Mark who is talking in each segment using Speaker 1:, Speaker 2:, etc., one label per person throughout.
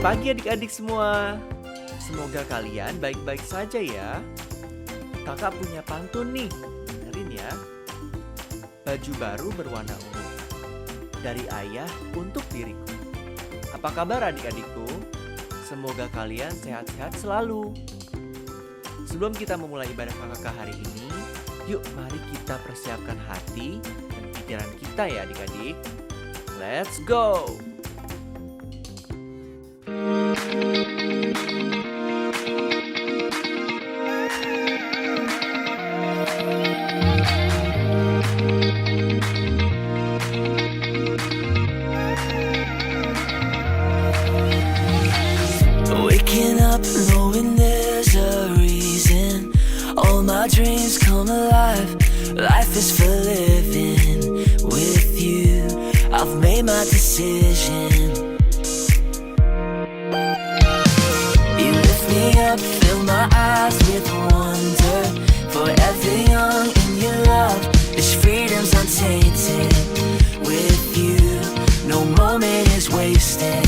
Speaker 1: pagi adik-adik semua. Semoga kalian baik-baik saja ya. Kakak punya pantun nih, dengerin ya. Baju baru berwarna ungu, dari ayah untuk diriku. Apa kabar adik-adikku? Semoga kalian sehat-sehat selalu. Sebelum kita memulai ibadah KKK hari ini, yuk mari kita persiapkan hati dan pikiran kita ya adik-adik. Let's go!
Speaker 2: Waking up knowing there's a reason. All my dreams come alive. Life is for living. With you, I've made my decision. You lift me up, fill my eyes with wonder. Forever young in your love, this freedom's untainted. With you, no moment is wasted.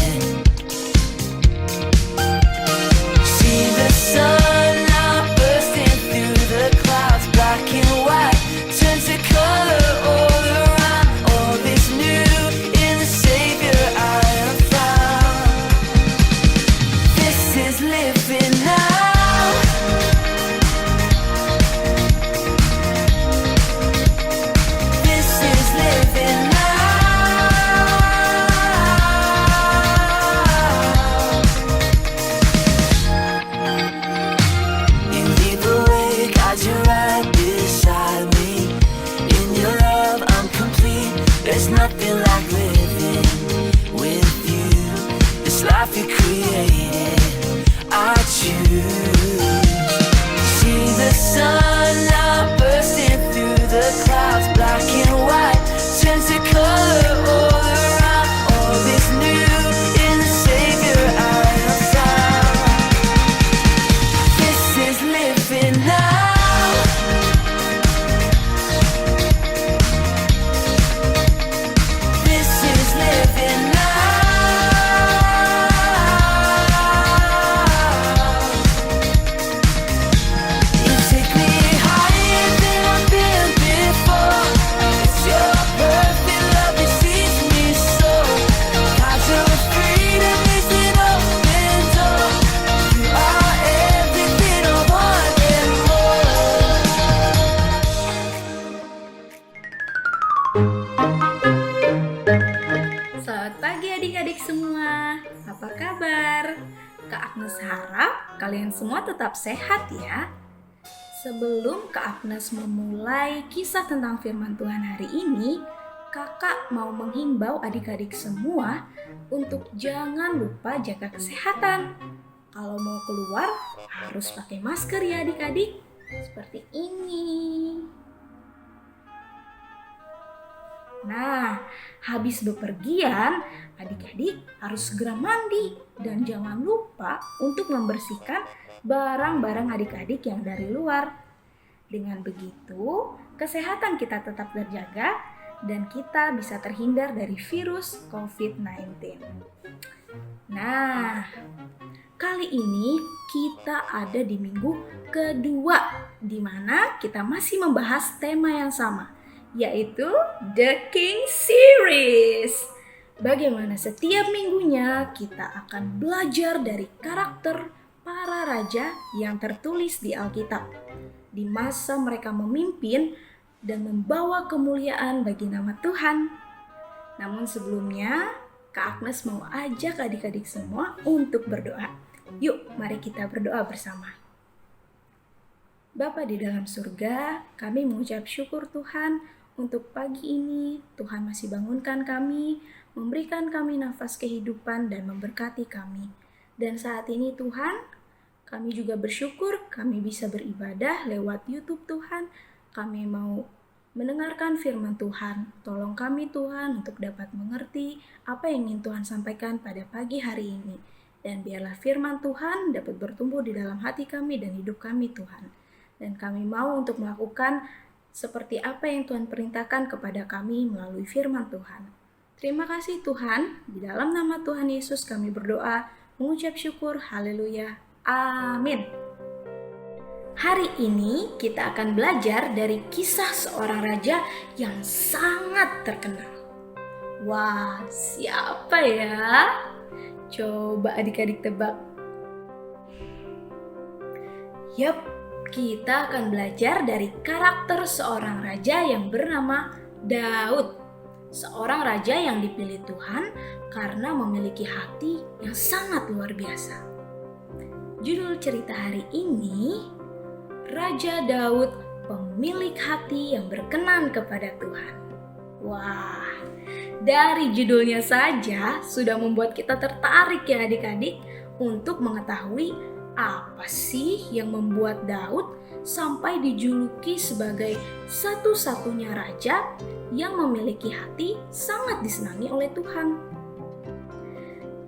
Speaker 2: See the sun now bursting through the clouds, black and white turns to color all around. All is new in the Savior I have found. This is living now. This is living now. You lead the way, guide you right beside me. In your love I'm complete. There's nothing like living with you. This life you created, I choose. See the sun now bursting through the clouds, black and white turns to color all around. All is new in the Savior I have found. This is living now. This is living now. You take me higher than I've been before. It's your perfect love that sees me so. Cause your freedom is an open door. You are everything I want and more.
Speaker 3: Selamat pagi adik-adik semua, apa kabar? Kak Agnes harap kalian semua tetap sehat ya. Sebelum Kak Agnes memulai kisah tentang firman Tuhan hari ini, kakak mau menghimbau adik-adik semua untuk jangan lupa jaga kesehatan. Kalau mau keluar harus pakai masker ya adik-adik, seperti ini. Nah, habis bepergian, adik-adik harus segera mandi dan jangan lupa untuk membersihkan barang-barang adik-adik yang dari luar. Dengan begitu, kesehatan kita tetap terjaga dan kita bisa terhindar dari virus COVID-19. Nah, kali ini kita ada di minggu kedua di mana kita masih membahas tema yang sama, yaitu The King Series. Bagaimana setiap minggunya kita akan belajar dari karakter para raja yang tertulis di Alkitab di masa mereka memimpin dan membawa kemuliaan bagi nama Tuhan. Namun sebelumnya, Kak Agnes mau ajak adik-adik semua untuk berdoa. Yuk, mari kita berdoa bersama. Bapa di dalam surga, kami mengucap syukur Tuhan untuk pagi ini. Tuhan masih bangunkan kami, memberikan kami nafas kehidupan dan memberkati kami. Dan saat ini Tuhan, kami juga bersyukur kami bisa beribadah lewat YouTube Tuhan. Kami mau mendengarkan firman Tuhan. Tolong kami Tuhan untuk dapat mengerti apa yang ingin Tuhan sampaikan pada pagi hari ini. Dan biarlah firman Tuhan dapat bertumbuh di dalam hati kami dan hidup kami Tuhan. Dan kami mau untuk melakukan seperti apa yang Tuhan perintahkan kepada kami melalui firman Tuhan. Terima kasih Tuhan, di dalam nama Tuhan Yesus kami berdoa, mengucap syukur. Haleluya. Amin. Hari ini kita akan belajar dari kisah seorang raja yang sangat terkenal. Wah, siapa ya? Coba adik-adik tebak. Yap, kita akan belajar dari karakter seorang raja yang bernama Daud. Seorang raja yang dipilih Tuhan karena memiliki hati yang sangat luar biasa. Judul cerita hari ini, Raja Daud, pemilik hati yang berkenan kepada Tuhan. Wah, dari judulnya saja sudah membuat kita tertarik ya adik-adik untuk mengetahui apa sih yang membuat Daud sampai dijuluki sebagai satu-satunya raja yang memiliki hati sangat disenangi oleh Tuhan.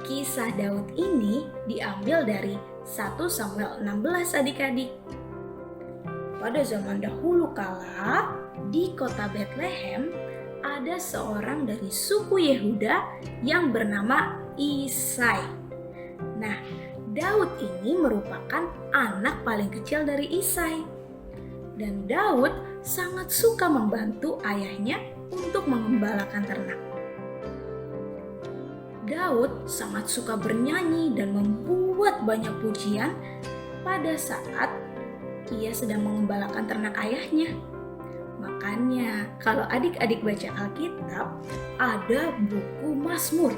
Speaker 3: Kisah Daud ini diambil dari 1 Samuel 16 adik-adik. Pada zaman dahulu kala, di kota Bethlehem ada seorang dari suku Yehuda yang bernama Isai. Nah, Daud ini merupakan anak paling kecil dari Isai. Dan Daud sangat suka membantu ayahnya untuk mengembalakan ternak. Daud sangat suka bernyanyi dan membuat banyak pujian pada saat ia sedang mengembalakan ternak ayahnya. Makanya kalau adik-adik baca Alkitab, ada buku Mazmur.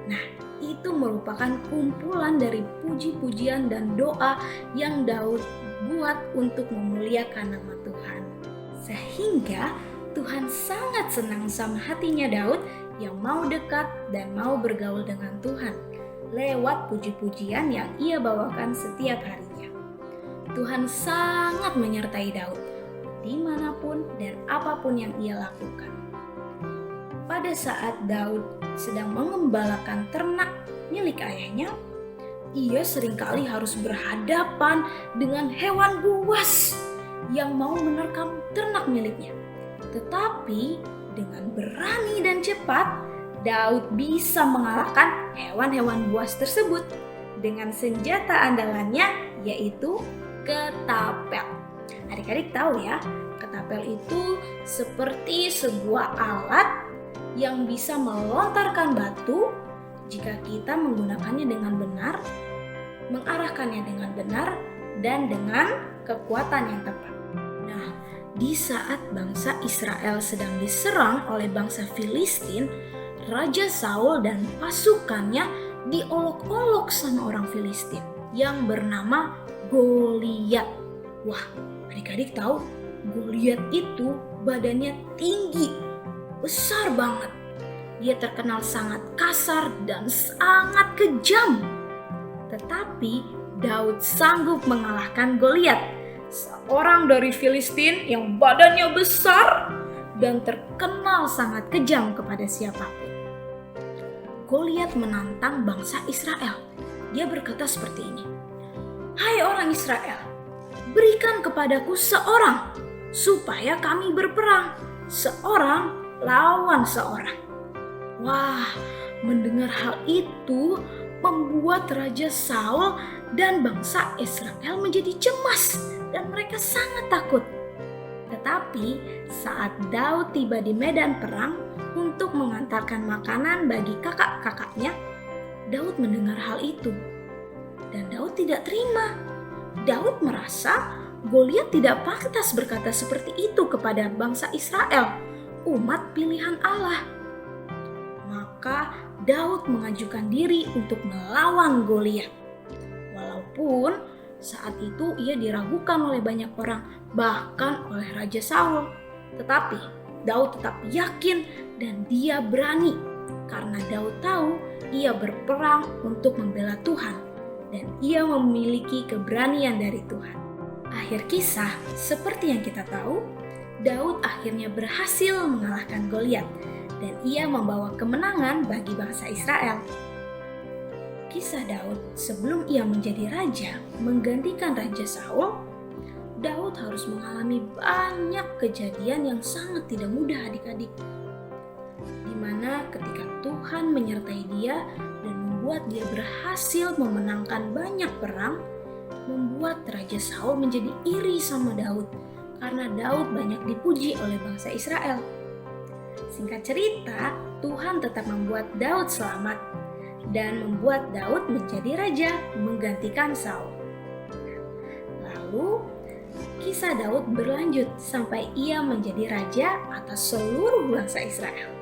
Speaker 3: Nah, itu merupakan kumpulan dari puji-pujian dan doa yang Daud buat untuk memuliakan nama Tuhan. Sehingga Tuhan sangat senang sama hatinya Daud yang mau dekat dan mau bergaul dengan Tuhan lewat puji-pujian yang ia bawakan setiap harinya. Tuhan sangat menyertai Daud dimanapun dan apapun yang ia lakukan. Pada saat Daud sedang mengembalakan ternak milik ayahnya, ia seringkali harus berhadapan dengan hewan buas yang mau menerkam ternak miliknya. Tetapi dengan berani dan cepat, Daud bisa mengalahkan hewan-hewan buas tersebut dengan senjata andalannya, yaitu ketapel. Adik-adik tahu ya, ketapel itu seperti sebuah alat yang bisa melontarkan batu jika kita menggunakannya dengan benar, mengarahkannya dengan benar, dan dengan kekuatan yang tepat. Nah, di saat bangsa Israel sedang diserang oleh bangsa Filistin, Raja Saul dan pasukannya diolok-olok sama orang Filistin yang bernama Goliat. Wah, adik-adik tahu Goliat itu badannya tinggi, besar banget. Dia terkenal sangat kasar dan sangat kejam. Tetapi Daud sanggup mengalahkan Goliat, seorang dari Filistin yang badannya besar dan terkenal sangat kejam kepada siapapun. Goliat menantang bangsa Israel. Dia berkata seperti ini, "Hai orang Israel, berikan kepadaku seorang, supaya kami berperang, seorang lawan seorang." Wah, mendengar hal itu membuat Raja Saul dan bangsa Israel menjadi cemas dan mereka sangat takut. Tetapi saat Daud tiba di medan perang untuk mengantarkan makanan bagi kakak-kakaknya, Daud mendengar hal itu. Dan Daud tidak terima. Daud merasa Goliat tidak pantas berkata seperti itu kepada bangsa Israel, umat pilihan Allah. Maka Daud mengajukan diri untuk melawan Goliat. Walaupun saat itu ia diragukan oleh banyak orang, bahkan oleh Raja Saul. Tetapi Daud tetap yakin dan dia berani karena Daud tahu ia berperang untuk membela Tuhan dan ia memiliki keberanian dari Tuhan. Akhir kisah, seperti yang kita tahu, Daud akhirnya berhasil mengalahkan Goliat dan ia membawa kemenangan bagi bangsa Israel. Kisah Daud sebelum ia menjadi raja menggantikan Raja Saul, Daud harus mengalami banyak kejadian yang sangat tidak mudah adik-adik. Di mana ketika Tuhan menyertai dia dan membuat dia berhasil memenangkan banyak perang, membuat Raja Saul menjadi iri sama Daud karena Daud banyak dipuji oleh bangsa Israel. Singkat cerita, Tuhan tetap membuat Daud selamat dan membuat Daud menjadi raja menggantikan Saul. Lalu, kisah Daud berlanjut sampai ia menjadi raja atas seluruh bangsa Israel.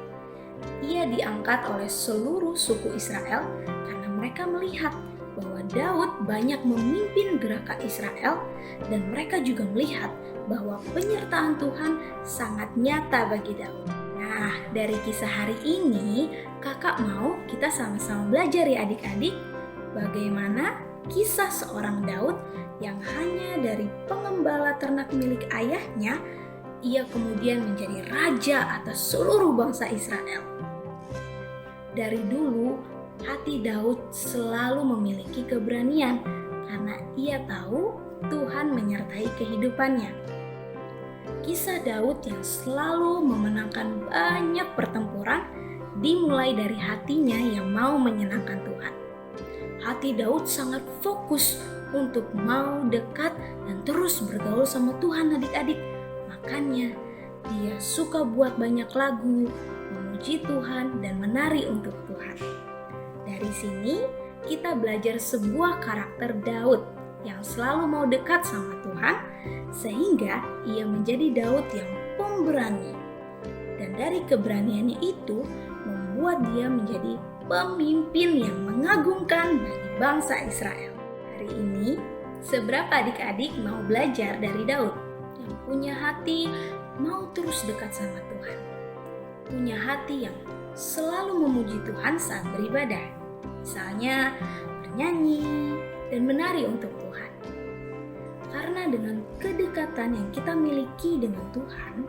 Speaker 3: Ia diangkat oleh seluruh suku Israel karena mereka melihat bahwa Daud banyak memimpin gerakan Israel dan mereka juga melihat bahwa penyertaan Tuhan sangat nyata bagi Daud. Nah, dari kisah hari ini, kakak mau kita sama-sama belajar ya adik-adik, bagaimana kisah seorang Daud yang hanya dari pengembala ternak milik ayahnya, ia kemudian menjadi raja atas seluruh bangsa Israel. Dari dulu, hati Daud selalu memiliki keberanian karena ia tahu Tuhan menyertai kehidupannya. Kisah Daud yang selalu memenangkan banyak pertempuran dimulai dari hatinya yang mau menyenangkan Tuhan. Hati Daud sangat fokus untuk mau dekat dan terus bergaul sama Tuhan adik-adik. Makanya dia suka buat banyak lagu, memuji Tuhan dan menari untuk Tuhan. Dari sini kita belajar sebuah karakter Daud yang selalu mau dekat sama Tuhan sehingga ia menjadi Daud yang pemberani. Dan dari keberaniannya itu membuat dia menjadi pemimpin yang mengagumkan bagi bangsa Israel. Hari ini, seberapa adik-adik mau belajar dari Daud yang punya hati mau terus dekat sama Tuhan, punya hati yang selalu memuji Tuhan saat beribadah, misalnya bernyanyi dan menari untuk Tuhan. Karena dengan kedekatan yang kita miliki dengan Tuhan,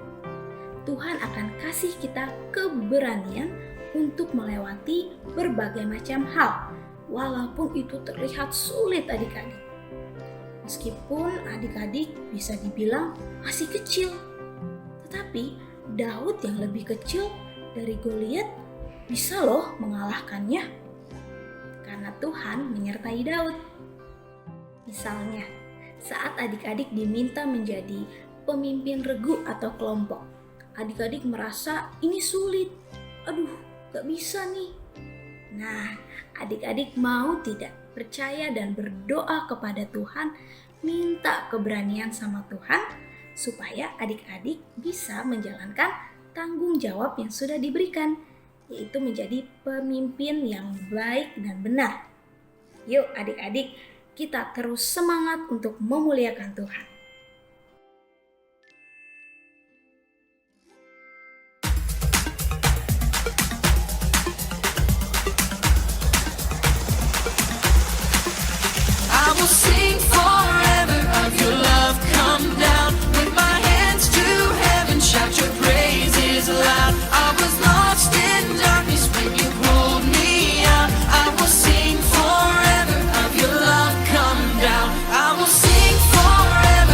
Speaker 3: Tuhan akan kasih kita keberanian untuk melewati berbagai macam hal, walaupun itu terlihat sulit adik-adik. Meskipun adik-adik bisa dibilang masih kecil, tetapi Daud yang lebih kecil dari Goliat bisa loh mengalahkannya karena Tuhan menyertai Daud. Misalnya, saat adik-adik diminta menjadi pemimpin regu atau kelompok, adik-adik merasa ini sulit. Aduh, gak bisa nih. Nah, adik-adik mau tidak percaya dan berdoa kepada Tuhan, minta keberanian sama Tuhan, supaya adik-adik bisa menjalankan tanggung jawab yang sudah diberikan, yaitu menjadi pemimpin yang baik dan benar. Yuk adik-adik, kita terus semangat untuk memuliakan Tuhan.
Speaker 2: I will sing forever of your love come down. With my hands to heaven, shout your praises loud. I was lost in darkness when you pulled me out. I will sing forever of your love come down. I will sing forever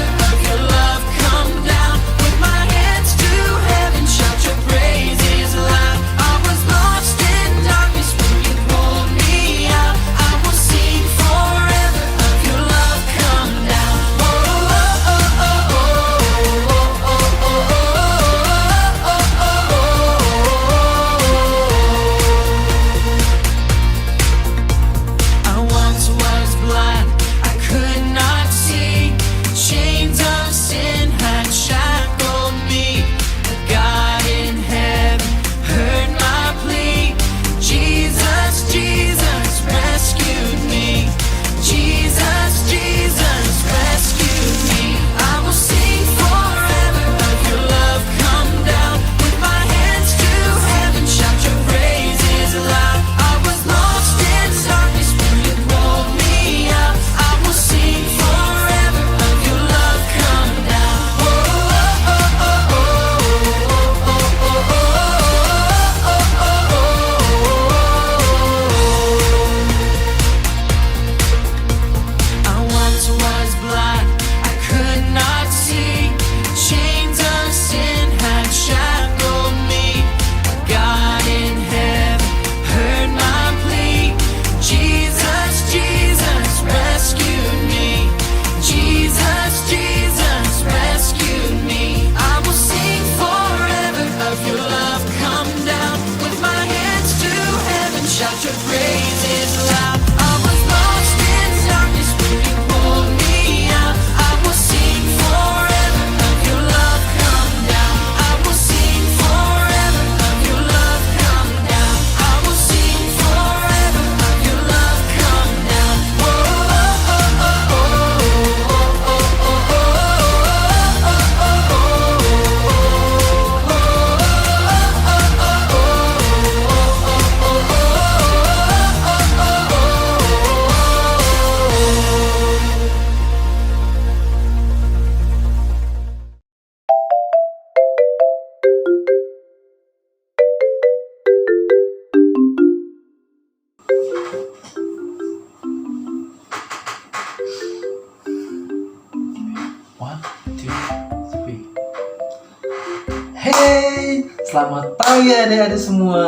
Speaker 4: Selamat pagi adik-adik semua.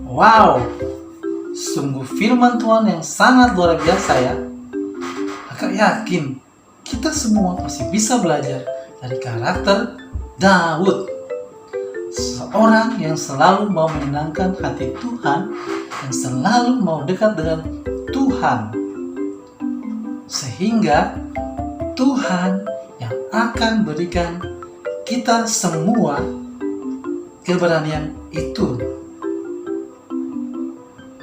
Speaker 4: Wow, sungguh firman Tuhan yang sangat luar biasa ya. Kakak yakin kita semua pasti bisa belajar dari karakter Daud. Seorang yang selalu mau menyenangkan hati Tuhan, yang selalu mau dekat dengan Tuhan. Sehingga Tuhan yang akan berikan kita semua keberanian itu.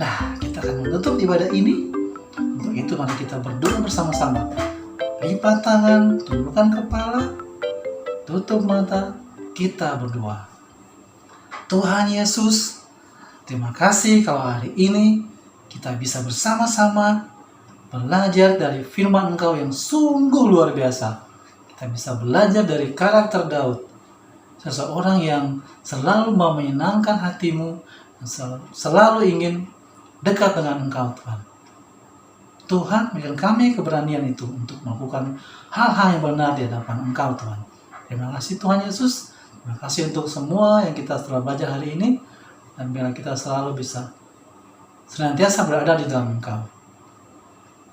Speaker 4: Nah, kita akan menutup ibadah ini. Untuk itu mari kita berdoa bersama-sama. Lipat tangan, tundukkan kepala, tutup mata, kita berdoa. Tuhan Yesus, terima kasih kalau hari ini kita bisa bersama-sama belajar dari firman Engkau yang sungguh luar biasa. Kita bisa belajar dari karakter Daud. Seseorang yang selalu mau menyenangkan hatimu, selalu ingin dekat dengan Engkau, Tuhan. Tuhan, berikan kami keberanian itu untuk melakukan hal-hal yang benar di hadapan Engkau, Tuhan. Terima kasih Tuhan Yesus. Terima kasih untuk semua yang kita telah belajar hari ini. Dan biarlah kita selalu bisa senantiasa berada di dalam Engkau.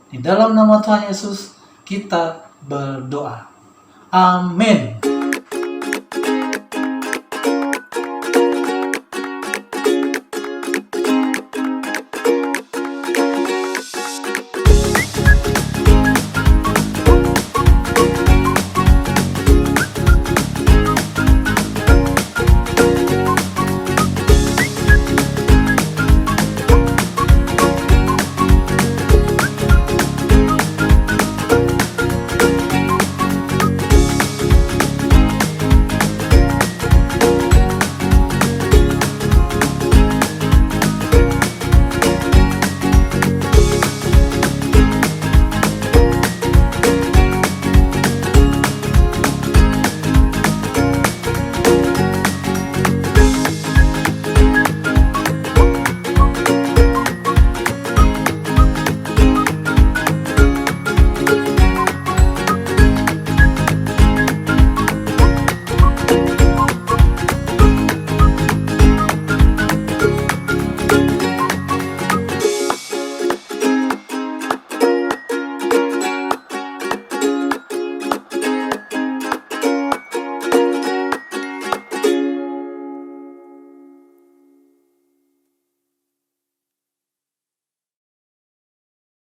Speaker 4: Di dalam nama Tuhan Yesus, kita berdoa. Amin.